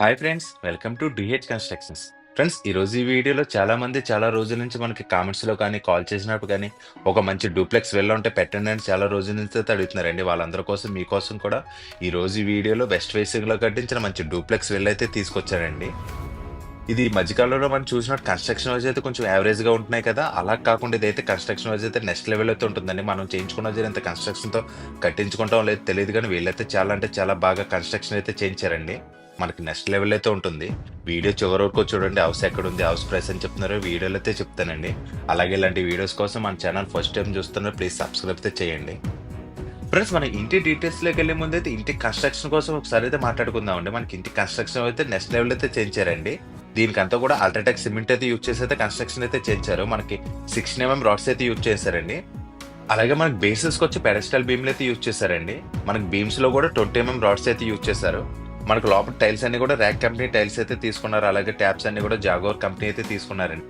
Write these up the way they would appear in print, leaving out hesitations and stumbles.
Hi friends, welcome to DH constructions. Friends, ఈరోజు ఈ వీడియోలో చాలా మంది చాలా రోజుల నుంచి మనకి కామెంట్స్లో కానీ కాల్ చేసినప్పుడు కానీ ఒక మంచి డూప్లెక్స్ వెళ్ళ ఉంటే పెట్టండి అని చాలా రోజుల నుంచి అయితే అడుగుతున్నారండి. వాళ్ళందరి కోసం మీకోసం కూడా ఈరోజు ఈ వీడియోలో వెస్ట్ ఫేసింగ్లో కట్టించిన మంచి డూప్లెక్స్ వెళ్ళ అయితే తీసుకొచ్చారండి. ఇది ఈ మధ్యకాలంలో మనం చూసినట్టు కన్స్ట్రక్షన్ వైజ్ అయితే కొంచెం యావరేజ్గా ఉంటున్నాయి కదా, అలా కాకుండా ఇదైతే కన్స్ట్రక్షన్ వైజ్ అయితే నెక్స్ట్ లెవెల్ అయితే ఉంటుందండి. మనం చేయించుకున్న ఇంత కన్స్ట్రక్షన్తో కట్టించుకుంటాం లేదు తెలియదు, కానీ వీళ్ళైతే చాలా అంటే చాలా బాగా కన్స్ట్రక్షన్ అయితే చేయించారండి. మనకి నెక్స్ట్ లెవెల్ అయితే ఉంటుంది. వీడియో చివరి వరకు చూడండి. హౌస్ ఎక్కడ ఉంది, హౌస్ ప్రైస్ అని చెప్తున్నారో వీడియోలో అయితే చెప్తానండి. అలాగే ఇలాంటి వీడియోస్ కోసం మన ఛానల్ ఫస్ట్ టైం చూస్తున్నారు, ప్లీజ్ సబ్స్క్రైబ్ అయితే చేయండి. ఫ్రెండ్స్, మన ఇంటి డీటెయిల్స్లోకి వెళ్ళే ముందు అయితే ఇంటి కన్స్ట్రక్షన్ కోసం ఒకసారి అయితే మాట్లాడుకుందామండి. మనకి ఇంటి కన్స్ట్రక్షన్ అయితే నెక్స్ట్ లెవెల్ అయితే చేయించారండి. దీనికంతా కూడా అల్ట్రాటెక్ సిమెంట్ అయితే యూజ్ చేసి అయితే కన్స్ట్రక్షన్ అయితే చేయించారు. మనకి 16 mm రాడ్స్ అయితే యూజ్ చేశారండి. అలాగే మనకి బేసిస్కి వచ్చి పెడస్టల్ బీమ్లు అయితే యూజ్ చేశారండి. మనకి బీమ్స్ లో కూడా 20 mm రాడ్స్ అయితే యూజ్ చేశారు. మనకు లోపల టైల్స్ అన్ని కూడా ర్యాక్ కంపెనీ టైల్స్ అయితే తీసుకున్నారు. అలాగే ట్యాప్స్ అన్ని కూడా జాగోర్ కంపెనీ అయితే తీసుకున్నారండి.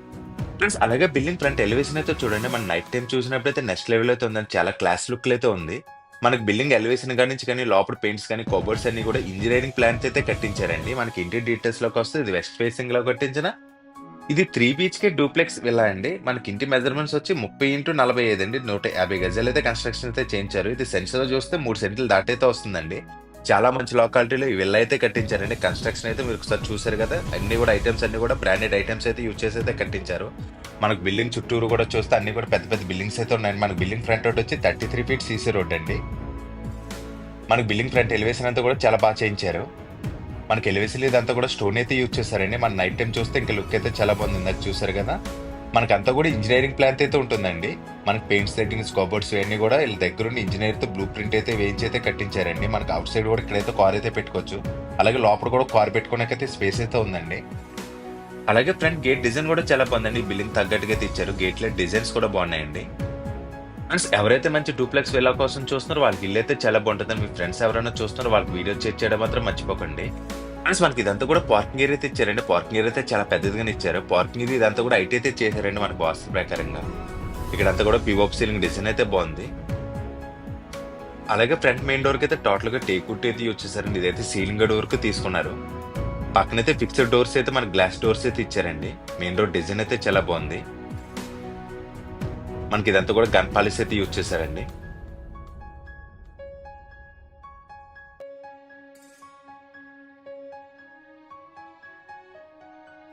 ఫ్రెండ్స్, అలాగే బిల్డింగ్ ఫ్రంట్ ఎలివేషన్ అయితే చూడండి. మన నైట్ టైం చూసినప్పుడైతే నెక్స్ట్ లెవెల్ అయితే ఉందండి. చాలా క్లాస్ లుక్ అయితే ఉంది. మనకి బిల్డింగ్ ఎలివేషన్ నుంచి కానీ లోపల పెయింట్స్ కానీ కబోర్డ్స్ అన్ని కూడా ఇంజనీరింగ్ ప్లాన్స్ అయితే కట్టించారండి. మనకి ఇంటి డీటెయిల్స్ లోకి వస్తే ఇది వెస్ట్ ఫేసింగ్ లో కట్టించిన ఇది 3 BHK డూప్లెక్స్ విల్లా అండి. మనకి ఇంటి మెజర్మెంట్స్ వచ్చి 30x45 అండి. 150 గజాలు అయితే కన్స్ట్రక్షన్ అయితే చేయించారు. ఇది సెంట్స్ లో చూస్తే 3 సెంట్లు దాటైతే వస్తుందండి. చాలా మంచి లొకాలిటీలో ఈ విల్లా అయితే కట్టించారండి. కన్స్ట్రక్షన్ అయితే మీరు ఒకసారి చూసారు కదా, అన్ని కూడా ఐటమ్స్ అన్ని కూడా బ్రాండెడ్ ఐటమ్స్ అయితే యూజ్ చేసి అయితే కట్టించారు. మనకు బిల్డింగ్ చుట్టూరు కూడా చూస్తే అన్ని కూడా పెద్ద పెద్ద బిల్డింగ్స్ అయితే ఉన్నాయండి. మనకి బిల్డింగ్ ఫ్రంట్ రోడ్ వచ్చి 33 feet సీసీ రోడ్ అండి. మనకి బిల్డింగ్ ఫ్రంట్ ఎలివేషన్ అంతా కూడా చాలా బాగా చేయించారు. మనకి ఎలివేషన్ ఇదంతా కూడా స్టోన్ అయితే యూజ్ చేశారండి. మన నైట్ టైం చూస్తే ఇంకా లుక్ అయితే చాలా బాగుంది. ఇందాక చూసారు కదా, మనకి అంతా కూడా ఇంజనీరింగ్ ప్లాన్ అయితే ఉంటుందండి. మనకి పెయింట్స్ దగ్గర నుంచి కబోర్డ్స్ ఇవన్నీ కూడా వీళ్ళ దగ్గర ఉండి ఇంజనీర్ తో బ్లూ ప్రింట్ అయితే వేయించి అయితే కట్టించారండి. మనకి అవుట్ సైడ్ కూడా ఇక్కడైతే కార్ అయితే పెట్టుకోవచ్చు. అలాగే లోపల కూడా కార్ పెట్టుకోవడానికి స్పేస్ అయితే ఉందండి. అలాగే ఫ్రంట్ గేట్ డిజైన్ కూడా చాలా బాగుందండి. బిల్డింగ్ తగ్గట్టుగా అయితే ఇచ్చారు. గేట్ల డిజైన్స్ కూడా బాగున్నాయండి. ఫ్రెండ్స్, ఎవరైతే మంచి డూప్లెక్స్ విల్లా కోసం చూస్తున్నారో వాళ్ళకి ఇల్లు అయితే చాలా బాగుంటుందని మీ ఫ్రెండ్స్ ఎవరైనా చూస్తున్నారో వాళ్ళకి వీడియో షేర్ చేయడం మాత్రం మర్చిపోకండి. ఫ్రెండ్స్, మనకి ఇదంతా కూడా పార్కింగ్ ఏరియా అయితే ఇచ్చారండి. పార్కింగ్ ఏరియా అయితే చాలా పెద్దదిగానే ఇచ్చారు. పార్కింగ్ ఏరియా ఇదంతా కూడా ఐటీ అయితే చేశారండి మనకి వాస్తు ప్రకారంగా. ఇక్కడంతా కూడా పిఓపి సీలింగ్ డిజైన్ అయితే బాగుంది. అలాగే ఫ్రంట్ మెయిన్ డోర్ కి అయితే టోటల్ గా టేకుట్ అయితే యూజ్ చేశారండి. ఇదైతే సీలింగ్ డోర్ కి తీసుకున్నారు. పక్కనైతే ఫిక్స్డ్ డోర్స్ అయితే మన గ్లాస్ డోర్స్ అయితే ఇచ్చారండి. మెయిన్ డోర్ డిజైన్ అయితే చాలా బాగుంది. మనకి ఇదంతా కూడా గన్ పాలిష్ అయితే యూజ్ చేశారండి.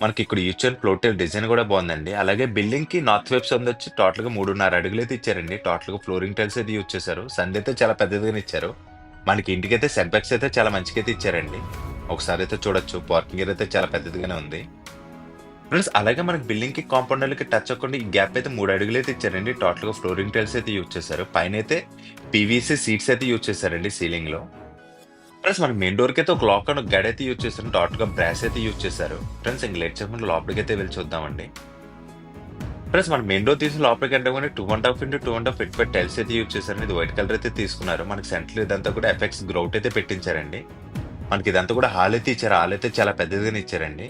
మనకి ఇక్కడ యూచర్ ఫ్లోటల్ డిజైన్ కూడా బాగుందండి. అలాగే బిల్డింగ్ కి నార్త్ వెబ్స్ వచ్చి టోటల్ గా 3.5 అడుగులు అయితే ఇచ్చారండి. టోటల్ గా ఫ్లోరింగ్ టైల్స్ అయితే యూజ్ చేశారు. సండ్ అయితే చాలా పెద్దదిగానే ఇచ్చారు. మనకి ఇంటికి అయితే సెట్ బ్యాక్స్ అయితే చాలా మంచిగా అయితే ఇచ్చారండి. ఒకసారి అయితే చూడొచ్చు. పార్కింగ్ ఏరియా అయితే చాలా పెద్దదిగానే ఉంది. ఫ్రెండ్స్, అలాగే మనకి బిల్డింగ్ కి కాంపౌండర్లకి టచ్ అవ్వకుండా ఈ గ్యాప్ అయితే 3 అడుగులు అయితే ఇచ్చారండి. టోటల్ గా ఫ్లోరింగ్ టైల్స్ అయితే యూజ్ చేశారు. పైన అయితే పీవీసీ సీట్స్ అయితే యూజ్ చేశారండి సీలింగ్ లో. ఫ్రెండ్స్, మన మెయిన్ డోర్ కి అయితే ఒక లాక్ అండ్ గడ్ అయితే యూజ్ చేశారు. టోటల్ గా బ్రాస్ అయితే యూజ్ చేశారు. ఫ్రెండ్స్, ఇంక లేట్ చేయకుండా లోపలికి అయితే వెళ్ళి చూద్దామండి. ఫ్రెండ్స్, మన మెయిన్ డోర్ తీసిన లోపలికి అంటే 2.5 x 2.5 feet టైల్స్ అయితే యూజ్ చేశారు. ఇది వైట్ కలర్ అయితే తీసుకున్నారు. మనకి సెంటర్ ఇదంతా కూడా ఎఫెక్ట్స్ గ్రౌట్ అయితే పెట్టించారండి. మనకి ఇదంతా కూడా హాల్ అయితే ఇచ్చారు. హాల్ అయితే చాలా పెద్దదిగానే ఇచ్చారండి.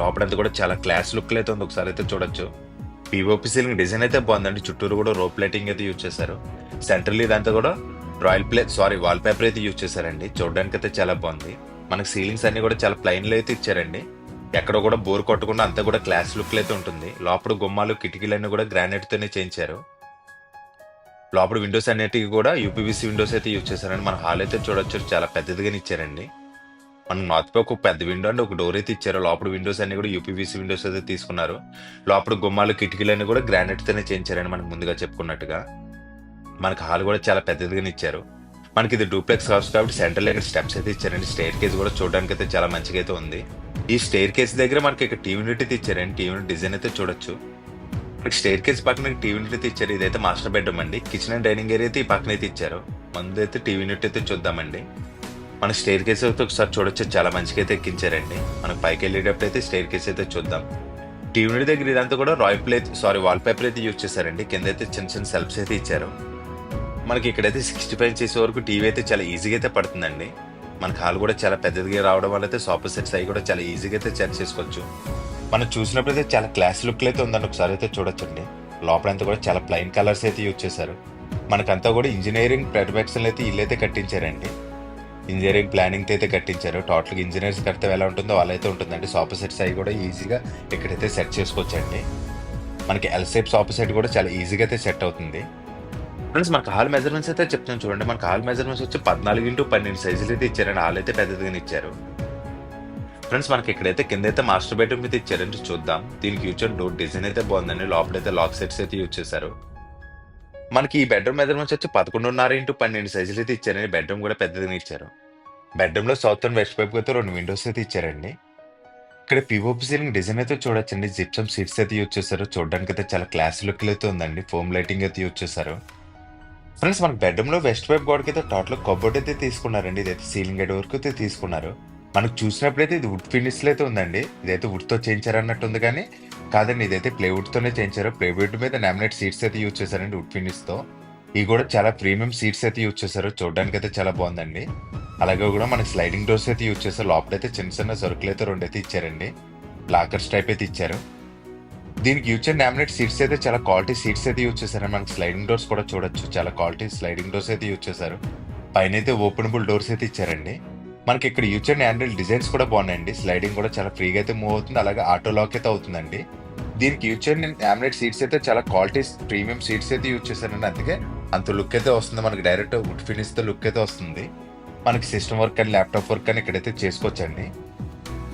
లోపలంతా కూడా చాలా క్లాస్ లుక్ అయితే ఉంది. ఒకసారి అయితే చూడొచ్చు. పిఓపి సీలింగ్ డిజైన్ అయితే బాగుందండి. చుట్టూరు కూడా రోప్ లైటింగ్ అయితే యూజ్ చేశారు. సెంట్రల్ ఇదంతా కూడా వాల్ పేపర్ అయితే యూజ్ చేశారండి. చూడడానికి అయితే చాలా బాగుంది. మనకి సీలింగ్స్ అన్ని కూడా చాలా ప్లైన్ లో అయితే ఇచ్చారండి. ఎక్కడ కూడా బోర్ కొట్టకుండా అంతా కూడా క్లాస్ లుక్ అయితే ఉంటుంది. లోపల గుమ్మాలు కిటికీలన్నీ కూడా గ్రానైట్ తోనే చేయించారు. లోపల విండోస్ అన్నిటికీ కూడా యూపీవీసీ విండోస్ అయితే యూజ్ చేశారండి. మన హాల్ అయితే చూడొచ్చు, చాలా పెద్దదిగానే ఇచ్చారండి. మనం నార్త్ పై ఒక పెద్ద విండో అండి ఒక డోర్ అయితే ఇచ్చారు. లోపల విండోస్ అన్ని కూడా యూపీవీసీ విండోస్ అయితే తీసుకున్నారు. లోపల గుమ్మాలు కిటికీలన్నీ కూడా గ్రానైట్ తోనే చేయించారండి. మనకు ముందుగా చెప్పుకున్నట్టుగా మనకి హాల్ కూడా చాలా పెద్దదిగానే ఇచ్చారు. మనకి ఇది డూప్లెక్స్ హౌస్ కాబట్టి సెంట్రల్ ఇక్కడ స్టెప్స్ అయితే ఇచ్చారండి. స్టేర్ కేస్ కూడా చూడడానికి అయితే చాలా మంచిగా అయితే ఉంది. ఈ స్టేర్ కేస్ దగ్గర మనకి ఇక్కడ టీవీ యూనిట్ అయితే ఇచ్చారండి. టీవీ యూనిట్ డిజైన్ అయితే చూడొచ్చు. మనకి స్టేర్ కేస్ పక్కన టీవీ యూనిట్ అయితే ఇచ్చారు. ఇదైతే మాస్టర్ బెడ్రూమ్ అండి. కిచెన్ అండ్ డైనింగ్ ఏరియా అయితే ఈ పక్కన అయితే ఇచ్చారు. ముందు అయితే టీవీ యూనిట్ అయితే చూద్దామండి. మన స్టేర్ కేస్ అయితే ఒకసారి చూడొచ్చు, చాలా మంచిగా అయితే ఎక్కించారండి. మనకి పైకి వెళ్ళేటప్పుడు అయితే స్టేర్ కేస్ అయితే చూద్దాం. టీవీ యూనిట్ దగ్గర ఇదంతా కూడా వాల్ పేపర్ అయితే యూజ్ చేశారండి. కింద అయితే చిన్న చిన్న సెల్ఫ్స్ అయితే ఇచ్చారు. మనకి ఇక్కడైతే 65 inches వరకు టీవీ అయితే చాలా ఈజీగా అయితే పడుతుందండి. మనకి హాల్ కూడా చాలా పెద్దదిగా రావడం వల్ల అయితే సోఫా సెట్స్ అవి కూడా చాలా ఈజీగా అయితే సెట్ చేసుకోవచ్చు. మనం చూసినప్పుడు అయితే చాలా క్లాస్ లుక్ అయితే ఉందండి. ఒకసారి అయితే చూడొచ్చండి. లోపలంతా కూడా చాలా ప్లైన్ కలర్స్ అయితే యూజ్ చేశారు. మనకంతా కూడా ఇంజనీరింగ్ ప్రొఫెక్షన్ అయితే ఇల్లు అయితే కట్టించారండి. ఇంజినీరింగ్ ప్లానింగ్తో అయితే కట్టించారు. టోటల్గా ఇంజనీర్స్ కడితే ఎలా ఉంటుందో అలా అయితే ఉంటుందండి. సోఫా సెట్స్ అవి కూడా ఈజీగా ఇక్కడైతే సెట్ చేసుకోవచ్చండి. మనకి ఎల్ షేప్ సోఫా సెట్ కూడా చాలా ఈజీగా అయితే సెట్ అవుతుంది. ఫ్రెండ్స్ మనకి హాల్ మెజర్మెంట్స్ అయితే చెప్తాను చూడండి. మనకి హాల్ మెజర్మెంట్స్ వచ్చి 14x12 సైజులు అయితే ఇచ్చారండి. హాల్ అయితే పెద్దదిగానే ఇచ్చారు. ఫ్రెండ్స్ మనకి ఇక్కడైతే కింద అయితే మాస్టర్ బెడ్రూమ్ అయితే ఇచ్చారండి. చూద్దాం. దీనికి యూజ్ డోర్ డిజైన్ అయితే బాగుందండి. లోపలైతే లాక్ సెట్స్ అయితే యూజ్ చేశారు. మనకి ఈ బెడ్రూమ్ మెజర్మెంట్స్ వచ్చి 11.5x12 సైజులు అయితే ఇచ్చారండి. బెడ్రూమ్ కూడా పెద్దదిగానే ఇచ్చారు. బెడ్రూమ్ లో సౌత్ అండ్ వెస్ట్ వైపు అయితే 2 విండోస్ అయితే ఇచ్చారండి. ఇక్కడ పిఓపి సీలింగ్ డిజైన్ అయితే చూడొచ్చండి. జిప్సమ్ సీట్స్ అయితే యూజ్ చేశారు. చూడడానికి అయితే చాలా క్లాస్ లుక్ అయితే ఉందండి. ఫోమ్ లైటింగ్ అయితే యూజ్ చేశారు. ఫ్రెండ్స్ మనకి బెడ్రూమ్ లో వెస్ట్ వైపు గోడకి అయితే టోటల్ కబోర్డ్ అయితే తీసుకున్నారండి. ఇదైతే సీలింగ్ గేట్ వరకు అయితే తీసుకున్నారు. మనకు చూసినప్పుడైతే ఇది వుడ్ ఫినిష్ అయితే ఉందండి. ఇదైతే వుడ్ తో చేయించారన్నట్టు ఉంది కానీ కాదండి, ఇదైతే ప్లేవుడ్ తోనే చేయించారు. ప్లేవుడ్ మీద నామినేట్ సీట్స్ అయితే యూజ్ చేశారండి వుడ్ ఫినిష్ తో. ఇవి కూడా చాలా ప్రీమియం సీట్స్ అయితే యూజ్ చేశారు. చూడడానికి అయితే చాలా బాగుందండి. అలాగే కూడా మనకి స్లైడింగ్ డోర్స్ అయితే యూజ్ చేశారు. లోపలైతే చిన్న చిన్న సరుకులు అయితే 2 అయితే ఇచ్చారండి. లాకర్స్ టైప్ అయితే ఇచ్చారు. దీనికి యూజ్ చేసిన లామినేట్ సీట్స్ అయితే చాలా క్వాలిటీ సీట్స్ అయితే యూజ్ చేశారు. మనకి స్లైడింగ్ డోర్స్ కూడా చూడొచ్చు. చాలా క్వాలిటీ స్లైడింగ్ డోర్స్ అయితే యూజ్ చేశారు. పైన అయితే ఓపెనబుల్ డోర్స్ అయితే ఇచ్చారండి. మనకి ఇక్కడ యూజ్ చేసిన హ్యాండిల్ డిజైన్స్ కూడా బాగున్నాయండి. స్లైడింగ్ కూడా చాలా ఫ్రీగా అయితే మూవ్ అవుతుంది. అలాగే ఆటో లాక్ అయితే అవుతుందండి. దీనికి యూజ్ చేసిన లామినేట్ సీట్స్ అయితే చాలా క్వాలిటీ ప్రీమియం సీట్స్ అయితే యూజ్ చేశారండి. అందుకే అంత లుక్ అయితే వస్తుంది. మనకి డైరెక్ట్ వుడ్ ఫినిష్ తో లుక్ అయితే వస్తుంది. మనకి సిస్టమ్ వర్క్ అని ల్యాప్టాప్ వర్క్ అని ఇక్కడైతే చేసుకోవచ్చండి.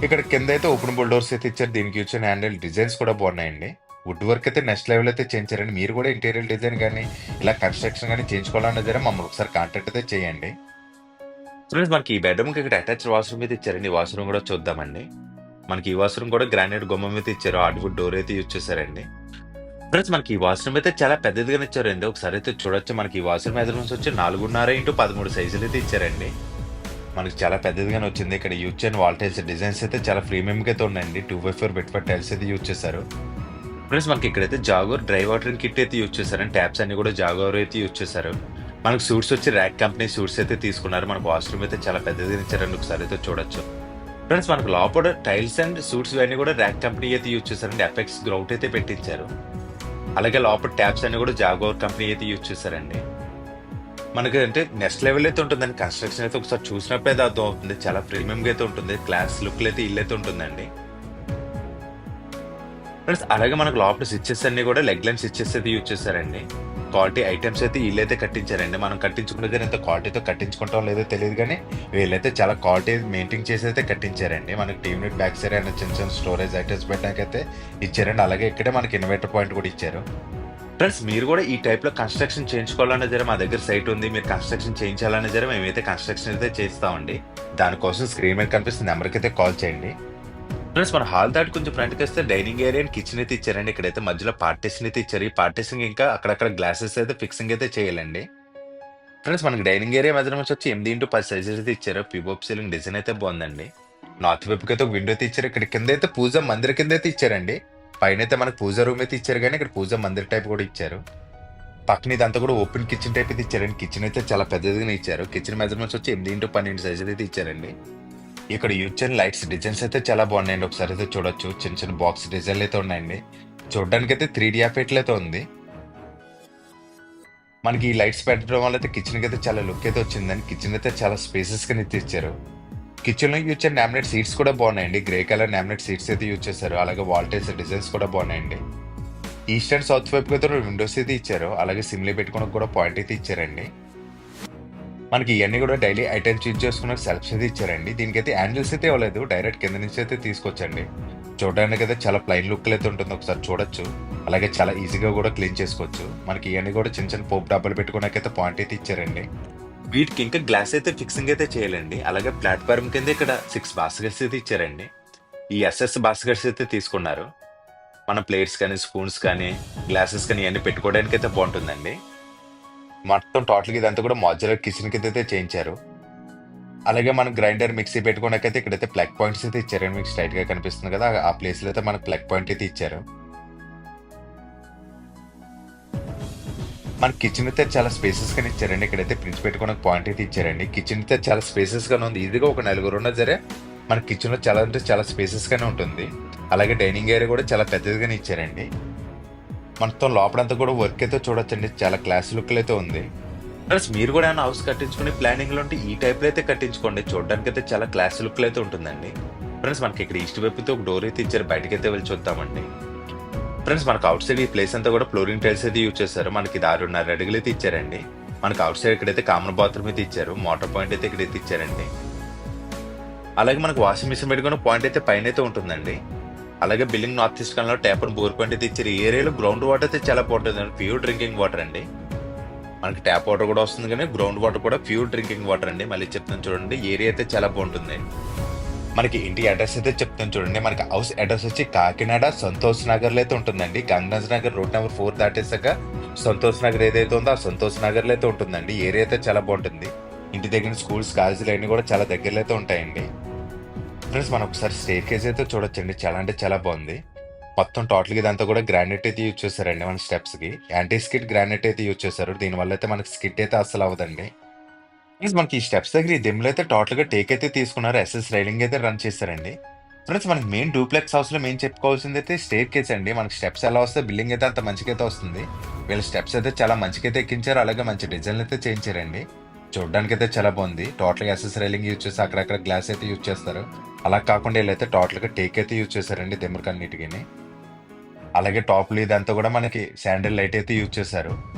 ఇక్కడ కింద అయితే ఓపెనబుల్ డోర్స్ అయితే ఇచ్చారు. దీనికి యూజ్ చేసిన హ్యాండిల్ డిజైన్స్ కూడా బాగున్నాయండి. వుడ్ వర్క్ అయితే నెక్స్ట్ లెవెల్ అయితే చేయించారండి. మీరు కూడా ఇంటీరియర్ డిజైన్ కానీ ఇలా కన్స్ట్రక్షన్ కానీ చేయించుకోవాలన్నా సరే మమ్మల్ని ఒకసారి కాంటాక్ట్ అయితే చేయండి. ఫ్రెండ్స్ మనకి ఈ బెడ్రూమ్ కి ఇక్కడ అటాచ్ వాష్రూమ్ అయితే ఇచ్చారండి. ఈ వాష్రూమ్ కూడా చూద్దామండి. మనకి ఈ వాష్రూమ్ కూడా గ్రానైట్ గుమ్మం అయితే ఇచ్చారు. హార్డ్వుడ్ డోర్ అయితే యూజ్ చేశారండి. ఫ్రెండ్స్ మనకి ఈ వాష్రూమ్ అయితే చాలా పెద్దదిగానే ఇచ్చారండి. ఒకసారి అయితే చూడొచ్చు. మనకి ఈ వాష్రూమ్ మెజర్మెంట్స్ వచ్చి 4.5x13 సైజులు అయితే ఇచ్చారండి. మనకి చాలా పెద్దదిగానే వచ్చింది. ఇక్కడ యూజ్ చేయని వాల్ టైల్స్ డిజైన్స్ అయితే చాలా ప్రీమియం గా అయితే ఉన్నాయండి. 2x4 బెడ్ టైల్స్ అయితే యూజ్ చేశారు. ఫ్రెండ్స్ మనకి ఇక్కడైతే జాగోర్ డ్రై వాటరింగ్ కిట్ అయితే యూజ్ చేశారండి. ట్యాప్స్ అన్ని కూడా జాగోర్ అయితే యూజ్ చేశారు. మనకు సూట్స్ వచ్చి ర్యాక్ కంపెనీ సూట్స్ అయితే తీసుకున్నారు. మనకు వాష్రూమ్ అయితే చాలా పెద్దదిగా ఇచ్చారండి. ఒకసారి అయితే చూడొచ్చు. ఫ్రెండ్స్ మనకు లోపల టైల్స్ అండ్ సూట్స్ ఇవన్నీ కూడా ర్యాక్ కంపెనీ అయితే యూజ్ చేశారండి. ఎఫెక్ట్స్ గ్రౌట్ అయితే పెట్టించారు. అలాగే లోపల ట్యాప్స్ అన్ని కూడా జాగోర్ కంపెనీ అయితే యూజ్ చేశారండి. మనకి అంటే నెక్స్ట్ లెవెల్ అయితే ఉంటుందండి. కన్స్ట్రక్షన్ అయితే ఒకసారి చూసినప్పుడే అయితే అర్థం అవుతుంది. చాలా ప్రీమియం గా అయితే ఉంటుంది. క్లాస్ లుక్ అయితే ఇల్లు అయితే ఉంటుందండి. ఫ్రెండ్స్ అలాగే మనకు లోపల స్విచ్చెస్ అన్ని కూడా లెగ్ లైన్ స్విచ్చెస్ అయితే యూజ్ చేశారండి. క్వాలిటీ ఐటమ్స్ అయితే వీళ్ళైతే కట్టించారండి. మనం కట్టించుకునేది ఎంత క్వాలిటీతో కట్టించుకుంటాం లేదో తెలియదు కానీ వీళ్ళైతే చాలా క్వాలిటీ మెయింటైన్ చేసి అయితే కట్టించారండి. మనకి TV unit back side and చిన్న చిన్న స్టోరేజ్ ఐటమ్స్ పెట్టడానికైతే ఇచ్చారండి. అలాగే ఇక్కడే మనకి ఇన్వర్టర్ పాయింట్ కూడా ఇచ్చారు. ఫ్రెండ్స్ మీరు కూడా ఈ టైప్ లో కన్స్ట్రక్షన్ చేయించుకోవాలనే జర మా దగ్గర సైట్ ఉంది. మీరు కన్స్ట్రక్షన్ చేయించాలనే జర మేమైతే కన్స్ట్రక్షన్ అయితే చేస్తామండి. దానికోసం స్క్రీన్ మీద కనిపిస్తున్న నెంబర్కి అయితే కాల్ చేయండి. ఫ్రెండ్స్ మన హాల్ దాటి కొంచెం ఫ్రంట్కి వస్తే డైనింగ్ ఏరియా అండ్ కిచెన్ అయితే ఇచ్చారండి. ఇక్కడైతే మధ్యలో పార్టీషన్ అయితే ఇచ్చారు. ఈ పార్టీషన్ ఇంకా అక్కడక్కడ గ్లాసెస్ అయితే ఫిక్సింగ్ అయితే చేయాలండి. ఫ్రెండ్స్ మనకి డైనింగ్ ఏరియా మెజర్మెంట్స్ వచ్చి 8x10 సైజెస్ అయితే ఇచ్చారు. పిఓపి సీలింగ్ డిజైన్ అయితే బాగుందండి. నార్త్ వైపుకి అయితే ఒక విండో అయితే ఇచ్చారు. ఇక్కడ కింద అయితే పూజ మందిర కింద అయితే ఇచ్చారండి. పైన అయితే మనకి పూజ రూమ్ అయితే ఇచ్చారు కానీ ఇక్కడ పూజ మందిర్ టైప్ కూడా ఇచ్చారు. పక్కన ఇదంతా కూడా ఓపెన్ కిచెన్ టైప్ అయితే ఇచ్చారండి. కిచెన్ అయితే చాలా పెద్దదిగానే ఇచ్చారు. కిచెన్ మెజర్మెంట్స్ వచ్చి 8x12 సైజులు అయితే ఇచ్చారండి. ఇక్కడ యూజ్ చేయని లైట్స్ డిజైన్స్ అయితే చాలా బాగున్నాయండి. ఒకసారి అయితే చూడొచ్చు. చిన్న చిన్న బాక్స్ డిజైన్లు అయితే ఉన్నాయండి. చూడడానికి అయితే 3D ఎఫెక్ట్ అయితే ఉంది. మనకి ఈ లైట్స్ పెట్టడం వల్ల అయితే కిచెన్ కి అయితే చాలా లుక్ అయితే వచ్చిందండి. కిచెన్ అయితే చాలా స్పేసెస్ గా అయితే ఇచ్చారు. కిచెన్ లో యూజ్ చేయని లామినేట్ సీట్స్ కూడా బాగున్నాయండి. గ్రే కలర్ లామినేట్ సీట్స్ అయితే యూజ్ చేశారు. అలాగే వాల్ టైల్స్ డిజైన్స్ కూడా బాగున్నాయండి. ఈస్ట్ అండ్ సౌత్ వైపు అయితే విండోస్ అయితే ఇచ్చారు. అలాగే సిమ్లీ పెట్టుకోవడానికి కూడా పాయింట్ అయితే ఇచ్చారండి. మనకి ఇవన్నీ కూడా డైలీ ఐటమ్స్ యూజ్ చేసుకున్న సెల్ఫ్స్ అయితే ఇచ్చారండి. దీనికైతే హ్యాండిల్స్ అయితే ఇవ్వలేదు. డైరెక్ట్ కింద నుంచి అయితే తీసుకొచ్చండి. చూడడానికి అయితే చాలా ప్లైన్ లుక్ అయితే ఉంటుంది. ఒకసారి చూడొచ్చు. అలాగే చాలా ఈజీగా కూడా క్లీన్ చేసుకోవచ్చు. మనకి ఇవన్నీ కూడా చిన్న చిన్న పోపు డబ్బాలు పెట్టుకోవడానికి పాయింట్ అయితే ఇచ్చారండి. వీటికి ఇంకా గ్లాస్ అయితే ఫిక్సింగ్ అయితే చేయాలండి. అలాగే ప్లాట్ఫామ్ కింద ఇక్కడ 6 బాస్కెట్స్ అయితే ఇచ్చారండి. ఈ ఎస్ఎస్ బాస్కెట్స్ అయితే తీసుకున్నారు. మన ప్లేట్స్ కానీ స్పూన్స్ కానీ గ్లాసెస్ కానీ ఇవన్నీ పెట్టుకోవడానికి అయితే బాగుంటుందండి. మొత్తం టోటల్గా ఇదంతా కూడా మాడ్యులర్ కిచెన్ కింద అయితే చేయించారు. అలాగే మనం గ్రైండర్ మిక్సీ పెట్టుకోవడానికైతే ఇక్కడైతే ప్లగ్ పాయింట్స్ అయితే ఇచ్చారండి. మీకు స్ట్రైట్ గా కనిపిస్తుంది కదా, ఆ ప్లేస్ లో అయితే మనకు ప్లగ్ పాయింట్ అయితే ఇచ్చారు. మన కిచెన్ అయితే చాలా స్పేసెస్ గానే ఇచ్చారండి. ఇక్కడైతే ఫ్రిడ్జ్ పెట్టుకోవడానికి పాయింట్ అయితే ఇచ్చారండి. కిచెన్ అయితే చాలా స్పేసెస్ గానే ఉంది. ఈజీగా ఒక 4 ఉన్నా సరే మన కిచెన్ లో చాలా అంటే చాలా స్పేసెస్ గానే ఉంటుంది. అలాగే డైనింగ్ ఏరియా కూడా చాలా పెద్దదిగానే ఇచ్చారండి. మొత్తం లోపలంతా కూడా వర్క్ అయితే చూడొచ్చండి. చాలా క్లాస్ లుక్ అయితే ఉంది. ఫ్రెండ్స్ మీరు కూడా ఏమైనా హౌస్ కట్టించుకునే ప్లానింగ్‌లో ఉంటే ఈ టైప్‌లో అయితే కట్టించుకోండి. చూడడానికైతే చాలా క్లాస్ లుక్‌లో అయితే ఉంటుందండి. ఫ్రెండ్స్ మనకి ఇక్కడ ఈస్ట్ వైపుతో ఒక డోర్ అయితే ఇచ్చారు. బయటకైతే వెళ్లి చూద్దామండి. ఫ్రెండ్స్ మనకు ఔట్ సైడ్ ఈ ప్లేస్ అంతా కూడా ఫ్లోరింగ్ టైల్స్ అయితే యూజ్ చేశారు. మనకి ఇది 6.5 అడుగులు అయితే ఇచ్చారండి. మనకి ఔట్ సైడ్ ఇక్కడైతే కామన్ బాత్రూమ్ అయితే ఇచ్చారు. మోటార్ పాయింట్ అయితే ఇక్కడైతే ఇచ్చారండి. అలాగే మనకు వాషింగ్ మిషన్ పెట్టుకునే పాయింట్ అయితే పైనైతే ఉంటుందండి. అలాగే బిల్డింగ్ నార్త్ ఈస్ట్ కార్నర్‌లో ట్యాప్ అండ్ బోర్ పాయింట్ అయితే ఇచ్చారు. ఈ ఏరియాలో గ్రౌండ్ వాటర్ అయితే చాలా బాగుంటుందండి. ప్యూర్ డ్రింకింగ్ వాటర్ అండి. మనకి ట్యాప్ వాటర్ కూడా వస్తుంది కానీ గ్రౌండ్ వాటర్ కూడా ప్యూర్ డ్రింకింగ్ వాటర్ అండి. మళ్ళీ చెప్తాను చూడండి. ఏరియా అయితే చాలా బాగుంటుంది. మనకి ఇంటి అడ్రస్ అయితే చెప్తాను చూడండి. మనకి హౌస్ అడ్రస్ వచ్చి కాకినాడ సంతోష్ నగర్‌లో అయితే ఉంటుందండి. గంగరాజ్ నగర్ రోడ్ నెంబర్ 4 దాటేసాక సంతోష్ నగర్ ఏదైతే ఉందో ఆ సంతోష్ నగర్‌లో అయితే ఉంటుందండి. ఏరియా అయితే చాలా బాగుంటుంది. ఇంటి దగ్గర స్కూల్స్, కాలేజీలు అన్నీ కూడా చాలా దగ్గరలో అయితే ఉంటాయండి. ఫ్రెండ్స్ మనం ఒకసారి స్టెయిర్‌కేస్ అయితే చూడొచ్చండి. చాలా అంటే చాలా బాగుంది. మొత్తం టోటల్‌గా ఇదంతా కూడా గ్రానైట్ అయితే యూజ్ చేశారండి మన స్టెప్స్‌కి. యాంటీ స్కిడ్ గ్రానైట్ అయితే యూజ్ చేశారు. దీనివల్ల అయితే మనకి స్కిడ్ అయితే అస్సలు అవ్వదండి. ప్లస్ మనకి ఈ స్టెప్స్ దగ్గర ఈ దిమ్ములు అయితే టోటల్‌గా టేక్ అయితే తీసుకున్నారు. ఎస్ఎస్ రైలింగ్ అయితే రన్ చేశారండి. ఫ్రెండ్స్ మనకి మెయిన్ డూప్లెక్స్ హౌస్‌లో మెయిన్ చెప్పుకోవాల్సిందైతే స్టెయిర్‌కేస్ అండి. మనకి స్టెప్స్ ఎలా వస్తే బిల్డింగ్ అయితే అంత మంచిగైతే వస్తుంది. వీళ్ళ స్టెప్స్ అయితే చాలా మంచిగైతే ఎక్కించారు. అలాగే మంచి డిజైన్‌లు అయితే చేయించారండి. చూడడానికైతే చాలా బాగుంది. టోటల్‌గా ఎస్ఎస్ రైలింగ్ యూజ్ చేసి అక్కడక్కడ గ్లాస్ అయితే యూజ్ చేస్తారు. అలా కాకుండా వీళ్ళైతే టోటల్‌గా టేక్ అయితే యూజ్ చేశారండి దిమ్మకన్నిటికిని. అలాగే టాప్‌లో ఇదంతా కూడా మనకి శాండిల్ లైట్ అయితే యూజ్ చేశారు.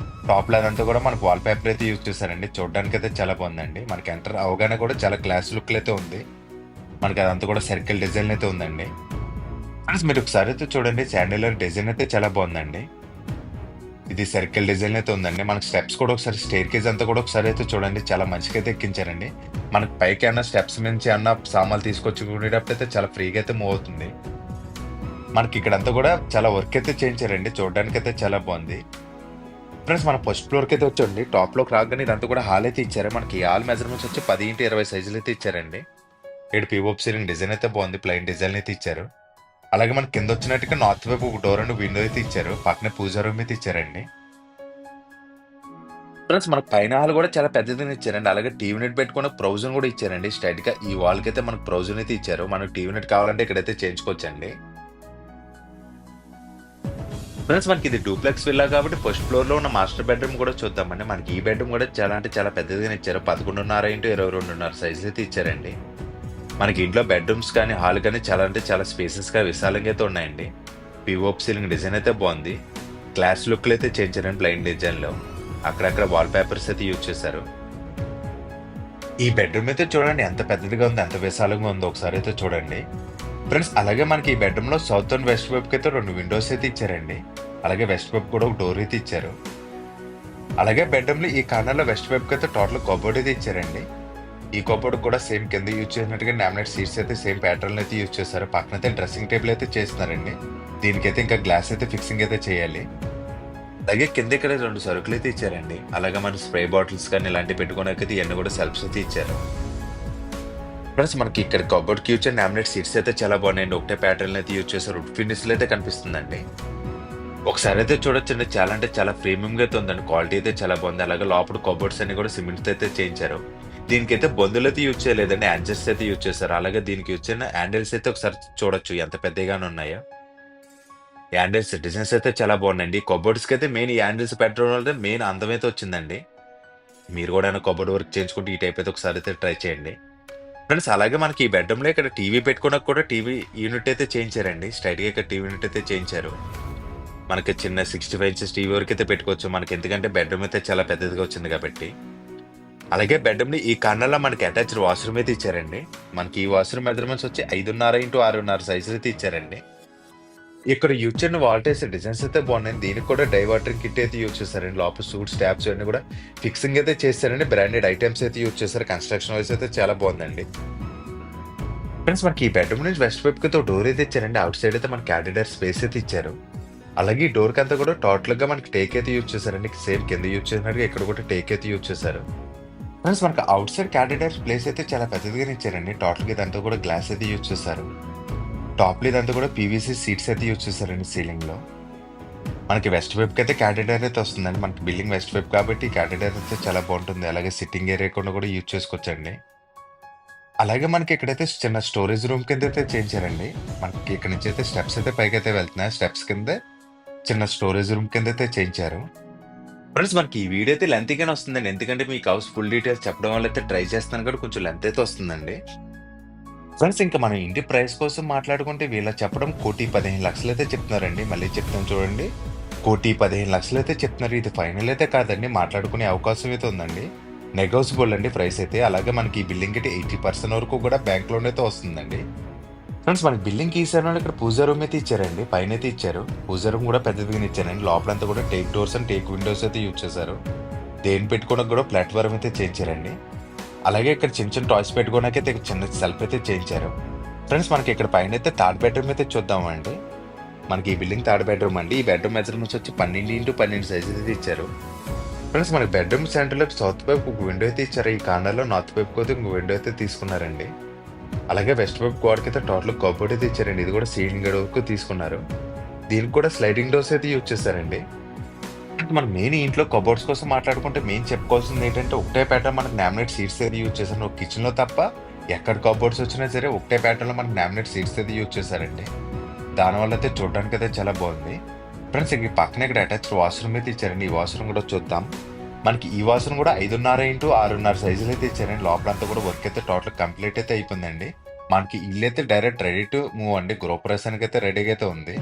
టాప్‌లో అదంతా కూడా మనకు వాల్ పేపర్ అయితే యూజ్ చేశారండి. చూడడానికైతే చాలా బాగుందండి. మనకి ఎంటర్ అవ్వగానే కూడా చాలా క్లాస్ లుక్‌లో అయితే ఉంది. మనకి అదంతా కూడా సర్కిల్ డిజైన్ అయితే ఉందండి. ఫ్రెండ్స్ మీరు ఒకసారి అయితే చూడండి. శాండిలియర్ డిజైన్ అయితే చాలా బాగుందండి. ఇది సర్కిల్ డిజైన్ అయితే ఉందండి. మనకి స్టెప్స్ కూడా ఒకసారి స్టెయిర్‌కేస్ అంతా కూడా ఒకసారి అయితే చూడండి. చాలా మంచిగైతే ఎక్కించారండి. మనకి పైకి ఏమన్నా స్టెప్స్ నుంచి ఏమన్నా సామాన్లు తీసుకొచ్చుకునేటప్పుడు అయితే చాలా ఫ్రీగా అయితే మూవ్ అవుతుంది. మనకి ఇక్కడంతా కూడా చాలా వర్క్ అయితే చేయించారండి. చూడడానికైతే చాలా బాగుంది. ఫ్రెండ్స్ మన ఫస్ట్ ఫ్లోర్‌కి అయితే వచ్చండి. టాప్ ఫ్లోర్‌కి రాగానే ఇదంతా కూడా హాల్ అయితే ఇచ్చారు. మనకి ఈ హాల్ మెజర్‌మెంట్స్ వచ్చి 10x20 సైజులు అయితే ఇచ్చారండి. ఇక్కడ పీఓపీ సీలింగ్ డిజైన్ అయితే బాగుంది. ప్లెయిన్ డిజైన్ అయితే ఇచ్చారు. అలాగే మనకి కింద వచ్చినట్టుగా నార్త్ వైపు ఒక డోర్ అండ్ విండో అయితే ఇచ్చారు. పక్కనే పూజా రూమ్ అయితే ఇచ్చారండి. ఫ్రెండ్స్ మనకు పైన హాల్ కూడా చాలా పెద్దదిని ఇచ్చారండి. అలాగే టీవీ యూనిట్ పెట్టుకునే ప్రొవిజన్ కూడా ఇచ్చారండి. స్ట్రైట్‌గా ఈ వాల్‌కి అయితే మనకు ప్రొవిజన్ అయితే ఇచ్చారు. మనకు టీవీ యూనిట్ కావాలంటే ఇక్కడైతే చేయించుకోవచ్చండి. ఫ్రెండ్స్ మనకి ఇది డూప్లెక్స్ విల్లా కాబట్టి ఫస్ట్ ఫ్లోర్ లో ఉన్న మాస్టర్ బెడ్రూమ్ కూడా చూద్దామండి. మనకి ఈ బెడ్రూమ్ కూడా చాలా అంటే చాలా పెద్దదిగా ఇచ్చారు. 11.5x22.5 సైజులు అయితే ఇచ్చారండి. మనకి ఇంట్లో బెడ్రూమ్స్ కానీ హాల్ కానీ చాలా అంటే చాలా స్పేసెస్ గా విశాలంగా అయితే ఉన్నాయండి. పిఓపి సీలింగ్ డిజైన్ అయితే బాగుంది. క్లాస్ లుక్లు అయితే చేయించారండి ప్లెయిన్ డిజైన్ లో. అక్కడక్కడ వాల్ పేపర్స్ అయితే యూజ్ చేశారు. ఈ బెడ్రూమ్ అయితే చూడండి ఎంత పెద్దదిగా ఉంది, ఎంత విశాలంగా ఉందో ఒకసారి అయితే చూడండి. ఫ్రెండ్స్ అలాగే మనకి ఈ బెడ్రూమ్ లో సౌత్ అండ్ వెస్ట్ వైపుకి అయితే 2 విండోస్ అయితే ఇచ్చారండి. అలాగే వెస్ట్ వైపు కూడా ఒక డోర్ అయితే ఇచ్చారు. అలాగే బెడ్రూమ్ లో ఈ కార్నర్ లో వెస్ట్ వైపుకి అయితే టోటల్ కబోర్డ్ అయితే ఇచ్చారండి. ఈ కబోర్డ్ కూడా సేమ్ కింద యూజ్ చేసినట్టుగా లామినేట్ సీట్స్ అయితే సేమ్ ప్యాటర్న్ అయితే యూజ్ చేస్తారు. పక్కన అయితే డ్రెస్సింగ్ టేబుల్ అయితే చేస్తున్నారండి. దీనికైతే ఇంకా గ్లాస్ అయితే ఫిక్సింగ్ అయితే చేయాలి. అలాగే కింద ఇక్కడ 2 సరుకులు అయితే ఇచ్చారండి. అలాగే మన స్ప్రే బాటిల్స్ కానీ ఇలాంటివి పెట్టుకోవడానికి ఇవన్నీ కూడా సెల్ఫ్స్ అయితే ఇచ్చారు. ప్లస్ మనకి ఇక్కడ కబోర్డ్ కి యూజ్ చేసిన లామినేట్ సీట్స్ అయితే చాలా బాగున్నాయండి. ఒకటే ప్యాటర్న్ అయితే యూజ్ చేశారు. వుడ్ ఫినిష్ అయితే కనిపిస్తుందండి. ఒకసారి అయితే చూడొచ్చండి. చాలా అంటే చాలా ప్రీమియం గా అయితే ఉందండి. క్వాలిటీ అయితే చాలా బాగుంది. అలాగే లోపల కబోర్డ్స్ అన్ని కూడా సిమెంట్ అయితే చేయించారు. దీనికైతే బొందులు అయితే యూజ్ చేయలేదండి. యాంజర్స్ అయితే యూజ్ చేశారు. అలాగే దీనికి యూజ్ చేసిన హ్యాండిల్స్ అయితే ఒకసారి చూడొచ్చు ఎంత పెద్దగానే ఉన్నాయో. హ్యాండిల్స్ డిజైన్స్ అయితే చాలా బాగున్నాయండి. కబోర్డ్స్ కి అయితే మెయిన్ ఈ హ్యాండిల్స్ పెట్టడం వల్ల మెయిన్ అందం అయితే వచ్చిందండి. మీరు కూడా కబోర్డ్ వర్క్ చేయించుకుంటే ఈ టైప్ అయితే ఒకసారి అయితే ట్రై చేయండి. ఫ్రెండ్స్ అలాగే మనకి ఈ బెడ్రూమ్ లో ఇక్కడ టీవీ పెట్టుకోవడానికి కూడా టీవీ యూనిట్ అయితే చేయించారండి. స్ట్రైట్ గా ఇక్కడ టీవీ యూనిట్ అయితే చేయించారు. మనకి చిన్న 65 ఇంచెస్ టీవీ వరకు అయితే పెట్టుకోవచ్చు. మనకి ఎందుకంటే బెడ్రూమ్ అయితే చాలా పెద్దదిగా వచ్చింది కాబట్టి. అలాగే బెడ్రూమ్ లో ఈ కార్నర్ లో మనకి అటాచ్డ్ వాష్రూమ్ అయితే ఇచ్చారండి. మనకి ఈ వాష్రూమ్ మెజర్మెంట్స్ వచ్చి 5.5x6.5 సైజులు అయితే ఇచ్చారండి. ఇక్కడ యూజ్ చేసిన వాల్టేస్ డిజైన్స్ అయితే బాగున్నాయి. దీనికి కూడా డైవర్టర్ కిట్ అయితే యూజ్ చేశారండి. లోపల సూట్ స్టాప్స్ అన్ని కూడా ఫిక్సింగ్ అయితే చేశారండి. బ్రాండెడ్ ఐటమ్స్ అయితే యూజ్ చేశారు. కన్స్ట్రక్షన్ వైస్ అయితే చాలా బాగుందండి. ఫ్రెండ్స్ మనకి ఈ బెడ్రూమ్ నుంచి వెస్ట్ వైపు కి డోర్ అయితే ఇచ్చారండి. అవుట్ సైడ్ అయితే మనకి క్యాడిడర్ స్పేస్ అయితే ఇచ్చారు. అలాగే ఈ డోర్ కి అంతా కూడా టోటల్ గా మనకి టేక్ అయితే యూజ్ చేశారండి. సేమ్ కింద యూజ్ చేసినట్టుగా ఇక్కడ కూడా టేక్ అయితే యూజ్ చేశారు. ఫ్రెండ్స్ మనకి అవుట్ సైడ్ క్యాడిడర్ ప్లేస్ అయితే చాలా పెద్దదిగా ఇచ్చారండి. టోటల్ గా ఇదంతా కూడా గ్లాస్ అయితే యూజ్ చేశారు. టాప్ లో ఇదంతా కూడా పీవీసీ సీట్స్ అయితే యూజ్ చేశారండి సీలింగ్ లో. మనకి వెస్ట్ వైపుకి అయితే క్యాడిడర్ అయితే వస్తుందండి. మనకి బిల్డింగ్ వెస్ట్ వైపు కాబట్టి క్యాడిడర్ అయితే చాలా బాగుంటుంది. అలాగే సిట్టింగ్ ఏరియా కూడా యూజ్ చేసుకోవచ్చండి. అలాగే మనకి ఇక్కడైతే చిన్న స్టోరేజ్ రూమ్ కింద అయితే చేయించారండి. మనకి ఇక్కడ నుంచి అయితే స్టెప్స్ అయితే పైకి అయితే వెళ్తున్నాయి. స్టెప్స్ కింద చిన్న స్టోరేజ్ రూమ్ కింద అయితే చేయించారు. ఫ్రెండ్స్ మనకి ఈ వీడియో అయితే లెంతీగానే వస్తుందండి. ఎందుకంటే మీకు హౌస్ ఫుల్ డీటెయిల్స్ చెప్పడం వల్ల అయితే ట్రై చేస్తున్నాను కూడా కొంచెం లెంత్ అయితే వస్తుందండి. ఫ్రెండ్స్ ఇంకా మనం ఇంటి ప్రైస్ కోసం మాట్లాడుకుంటే వీళ్ళ చెప్పడం 1,15,00,000 అయితే చెప్తున్నారండి. మళ్ళీ చెప్తాను చూడండి. 1,15,00,000 అయితే చెప్తున్నారు. ఇది ఫైనల్ అయితే కాదండి. మాట్లాడుకునే అవకాశం అయితే ఉందండి. నెగోషియబుల్ అండి ప్రైస్ అయితే. అలాగే మనకి ఈ బిల్డింగ్ అయితే 80% వరకు కూడా బ్యాంక్ లోన్ అయితే వస్తుందండి. ఫ్రెండ్స్ మనకి బిల్డింగ్ ఈసారి ఇక్కడ పూజా రూమ్ అయితే ఇచ్చారండి. పైన అయితే ఇచ్చారు. పూజా రూమ్ కూడా పెద్దదిగానే ఇచ్చారండి. లోపలంతా కూడా take doors and take Windows అయితే యూజ్ చేశారు. దేని పెట్టుకోవడానికి కూడా ప్లాట్ఫామ్ అయితే చేయించారండి. అలాగే ఇక్కడ చిన్న చిన్న టాయ్స్ పెట్టుకోవడానికి అయితే చిన్న సెల్ఫ్ అయితే చేయించారు. ఫ్రెండ్స్ మనకి ఇక్కడ పైన అయితే థర్డ్ బెడ్రూమ్ అయితే చూద్దామండి. మనకి ఈ బిల్డింగ్ థర్డ్ బెడ్రూమ్ అండి. ఈ బెడ్రూమ్ మెజర్మెంట్స్ వచ్చి 12x12 సైజ్ అయితే ఇచ్చారు. ఫ్రెండ్స్ మనకి బెడ్రూమ్ సెంటర్లో సౌత్ వైపు ఒక విండో అయితే ఇచ్చారు. ఈ కార్నర్లో నార్త్ వైపు అయితే ఇంకో విండో అయితే తీసుకున్నారండి. అలాగే వెస్ట్ వైపు గోడకి అయితే టోటల్ కబోర్డ్ అయితే ఇచ్చారండి. ఇది కూడా సీలింగ్ గడ వరకు తీసుకున్నారు. దీనికి కూడా స్లైడింగ్ డోర్స్ అయితే యూజ్ చేశారండి. మన మెయిన్ ఇంట్లో కబోర్డ్స్ కోసం మాట్లాడుకుంటే మెయిన్ చెప్పుకోవాల్సింది ఏంటంటే ఒకటే ప్యాటర్న్ మనకి నామినేట్ సీట్స్ అయితే యూజ్ చేశారు. ఒక కిచెన్ లో తప్ప ఎక్కడ కబోర్డ్స్ వచ్చినా సరే ఒకటే ప్యాటర్న్ లో మనకి నామినేట్ సీట్స్ అయితే యూజ్ చేశారండి. దానివల్ల అయితే చూడడానికి అయితే చాలా బాగుంది. ఫ్రెండ్స్ ఈ పక్కన ఇక్కడ అటాచ్డ్ వాష్రూమ్ అయితే ఇచ్చారండి. ఈ వాష్రూమ్ కూడా చూద్దాం. మనకి ఈ వాష్రూమ్ కూడా 5.5x6.5 సైజులు అయితే ఇచ్చారండి. లోపలంతా కూడా వర్క్ అయితే టోటల్ కంప్లీట్ అయితే అయిపోయిందండి. మనకి ఇల్లు అయితే డైరెక్ట్ రెడీ టు మూవ్ అండి. గృహప్రవేశానికి అయితే రెడీగా అయితే ఉంది.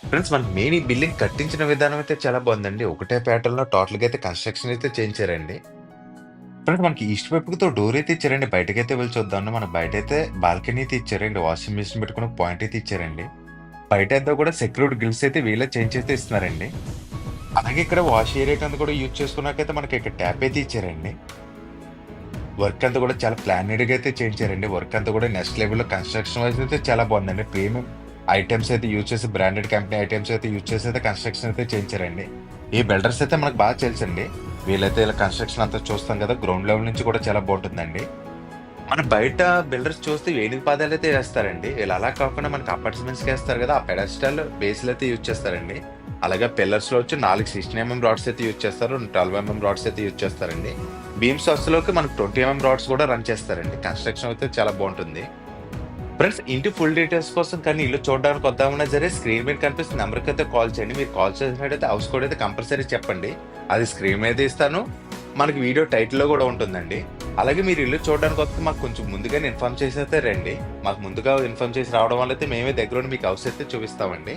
ఫ్రెండ్స్ మనకి మెయిన్ ఈ బిల్డింగ్ కట్టించిన విధానం అయితే చాలా బాగుందండి. ఒకటే ప్యాటర్న్ లో టోటల్ గా అయితే కన్స్ట్రక్షన్ అయితే చేయించారండి. ఫ్రెండ్స్ మనకి ఈస్ట్ వైపుతో డోర్ అయితే ఇచ్చారండి. బయటకైతే వెళ్ళి చూద్దాం. మన బయట అయితే బాల్కనీ అయితే ఇచ్చారండి. వాషింగ్ మిషన్ పెట్టుకుని పాయింట్ అయితే ఇచ్చారండి. బయట అంతా కూడా సెక్యూరిటీ గ్రిల్స్ అయితే వీళ్ళే చేంజ్ అయితే ఇస్తున్నారండి. అలాగే ఇక్కడ వాష్ ఏరియా అంతా కూడా యూజ్ చేసుకున్నాకైతే మనకి ఇక్కడ ట్యాప్ అయితే ఇచ్చారండి. వర్క్ అంతా కూడా చాలా ప్లానెడ్ గా అయితే చేయించారండి. వర్క్ అంతా కూడా నెక్స్ట్ లెవెల్ లో కన్స్ట్రక్షన్ వైజ్ అయితే చాలా బాగుందండి. ప్రీమియం ఐటమ్స్ అయితే యూజ్ చేసి బ్రాండెడ్ కంపెనీ ఐటమ్స్ అయితే యూజ్ చేసి అయితే కన్స్ట్రక్షన్ అయితే చేయించారండి. ఈ బిల్డర్స్ అయితే మనకు బాగా తెలుసండి. వీళ్ళైతే ఇలా కన్స్ట్రక్షన్ అంతా చూస్తాం కదా, గ్రౌండ్ లెవెల్ నుంచి కూడా చాలా బాగుంటుందండి. మన బయట బిల్డర్స్ చూస్తే వేణుగు పాదాలు అయితే వేస్తారండి. వీళ్ళు అలా కాకుండా మనకి అపార్ట్మెంట్స్కి వేస్తారు కదా, ఆ పెడస్టల్ బేస్లు అయితే యూజ్ చేస్తారండి. అలాగే పిల్లర్స్ లో వచ్చి 4 16mm రాడ్స్ అయితే యూజ్ చేస్తారు. 12mm రాడ్స్ అయితే యూజ్ చేస్తారండి. బీమ్స్ వస్తులోకి మనకి 20mm రాడ్స్ కూడా రన్ చేస్తారండి. కన్స్ట్రక్షన్ అయితే చాలా బాగుంటుంది. ఫ్రెండ్స్ ఇంటి ఫుల్ డీటెయిల్స్ కోసం కానీ ఇల్లు చూడడానికి వద్దామన్నా సరే స్క్రీన్ మీద కనిపిస్తున్న నెంబర్కి అయితే కాల్ చేయండి. మీరు కాల్ చేసినట్టయితే హౌస్ కోడ్ అయితే కంపల్సరీ చెప్పండి. అది స్క్రీన్ మీద ఇస్తాను. మనకి వీడియో టైటిల్లో కూడా ఉంటుందండి. అలాగే మీరు ఇల్లు చూడడానికి వస్తే మాకు కొంచెం ముందుగానే ఇన్ఫార్మ్ చేసి అయితే రండి. మాకు ముందుగా ఇన్ఫార్మ్ చేసి రావడం వల్ల అయితే మేమే దగ్గర మీకు హౌస్ అయితే చూపిస్తామండి.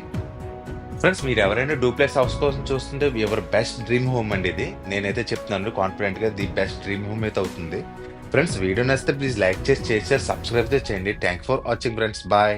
ఫ్రెండ్స్ మీరు ఎవరైనా డూప్లెక్స్ హౌస్ కోసం చూస్తుంటే ఎవరి బెస్ట్ డ్రీమ్ హోమ్ అండి ఇది. నేనైతే చెప్తున్నాను కాన్ఫిడెంట్ గా ది బెస్ట్ డ్రీమ్ హోమ్ అయితే అవుతుంది. ఫ్రెండ్స్ వీడియో నచ్చితే ప్లీజ్ లైక్ చేసి షేర్ చేసి సబ్స్క్రైబ్ చేయండి. Thank for watching friends. Bye.